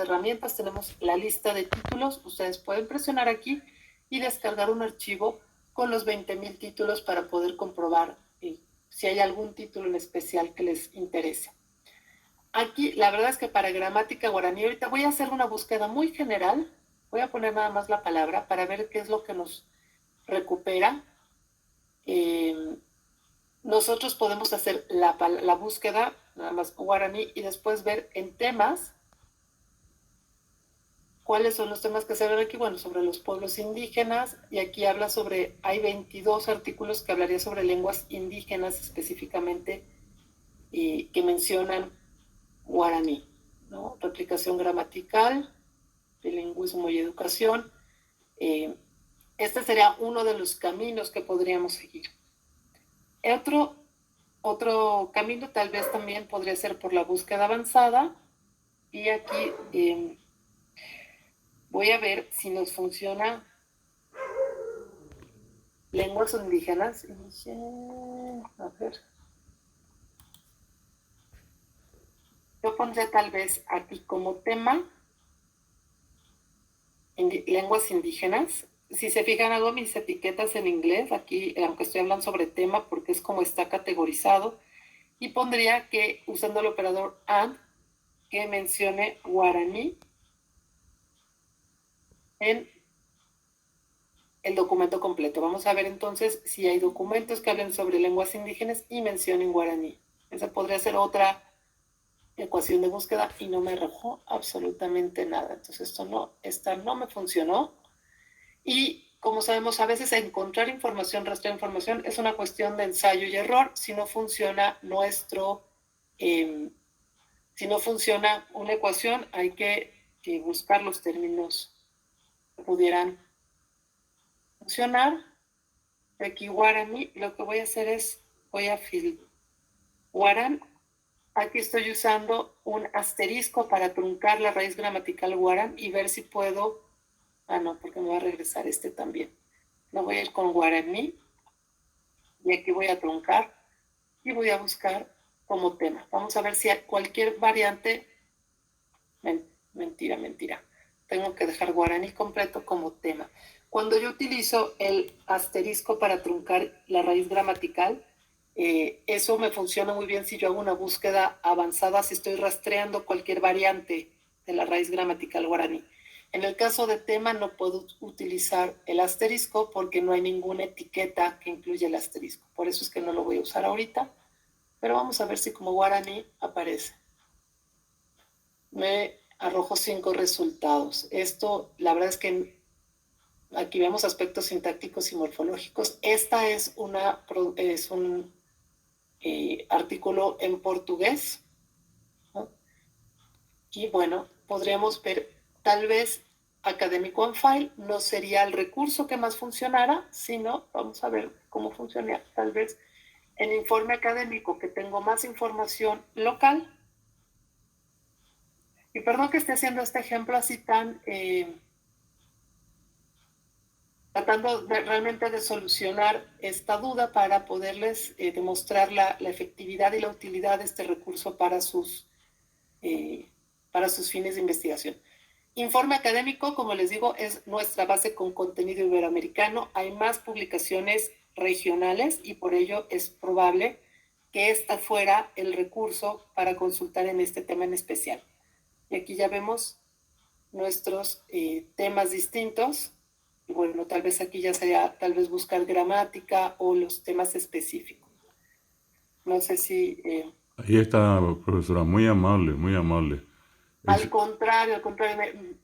de herramientas tenemos la lista de títulos. Ustedes pueden presionar aquí y descargar un archivo con los 20,000 títulos para poder comprobar si hay algún título en especial que les interese. Aquí, la verdad es que para gramática guaraní, ahorita voy a hacer una búsqueda muy general. Voy a poner nada más la palabra para ver qué es lo que nos recupera. Nosotros podemos hacer la búsqueda, nada más guaraní, y después ver en temas cuáles son los temas que se ven aquí. Bueno, sobre los pueblos indígenas, y aquí habla sobre, hay 22 artículos que hablaría sobre lenguas indígenas específicamente, que mencionan guaraní, ¿no? Replicación gramatical, bilingüismo y educación. Este sería uno de los caminos que podríamos seguir. Otro camino tal vez también podría ser por la búsqueda avanzada, y aquí voy a ver si nos funciona lenguas indígenas. A ver. Yo pondré tal vez aquí como tema lenguas indígenas. Si se fijan, hago mis etiquetas en inglés aquí, aunque estoy hablando sobre tema, porque es como está categorizado. Y pondría que, usando el operador AND, que mencione guaraní en el documento completo. Vamos a ver entonces si hay documentos que hablen sobre lenguas indígenas y mencionen guaraní. Esa podría ser otra ecuación de búsqueda y no me arrojó absolutamente nada. Entonces esta no me funcionó. Y como sabemos, a veces encontrar información, rastrear información, es una cuestión de ensayo y error. Si no funciona si no funciona una ecuación, hay que buscar los términos que pudieran funcionar. Aquí guaraní, lo que voy a hacer es, voy a guarán. Aquí estoy usando un asterisco para truncar la raíz gramatical guarán y ver si puedo. No, porque me va a regresar este también. No, voy a ir con guaraní y aquí voy a truncar y voy a buscar como tema. Vamos a ver si hay cualquier variante. Mentira. Tengo que dejar guaraní completo como tema. Cuando yo utilizo el asterisco para truncar la raíz gramatical, eso me funciona muy bien si yo hago una búsqueda avanzada, si estoy rastreando cualquier variante de la raíz gramatical guaraní. En el caso de tema no puedo utilizar el asterisco porque no hay ninguna etiqueta que incluya el asterisco. Por eso es que no lo voy a usar ahorita, pero vamos a ver si como guaraní aparece. Me arrojo 5 resultados. Esto, la verdad es que aquí vemos aspectos sintácticos y morfológicos. Esta es un artículo en portugués, ¿no? Y bueno, podríamos ver, tal vez académico on file no sería el recurso que más funcionara, sino, vamos a ver cómo funciona, tal vez en informe académico, que tengo más información local. Y perdón que esté haciendo este ejemplo así tan tratando realmente de solucionar esta duda para poderles demostrar la efectividad y la utilidad de este recurso para sus fines de investigación. Informe académico, como les digo, es nuestra base con contenido iberoamericano. Hay más publicaciones regionales y por ello es probable que esta fuera el recurso para consultar en este tema en especial. Y aquí ya vemos nuestros temas distintos. Y bueno, tal vez aquí ya sería buscar gramática o los temas específicos. No sé si... Ahí está, profesora, muy amable, muy amable. Al contrario,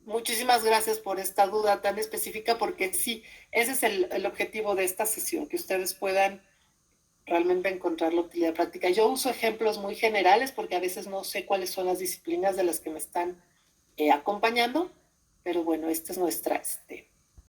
muchísimas gracias por esta duda tan específica, porque sí, ese es el objetivo de esta sesión, que ustedes puedan realmente encontrar la utilidad práctica. Yo uso ejemplos muy generales porque a veces no sé cuáles son las disciplinas de las que me están acompañando, pero bueno, esta es nuestra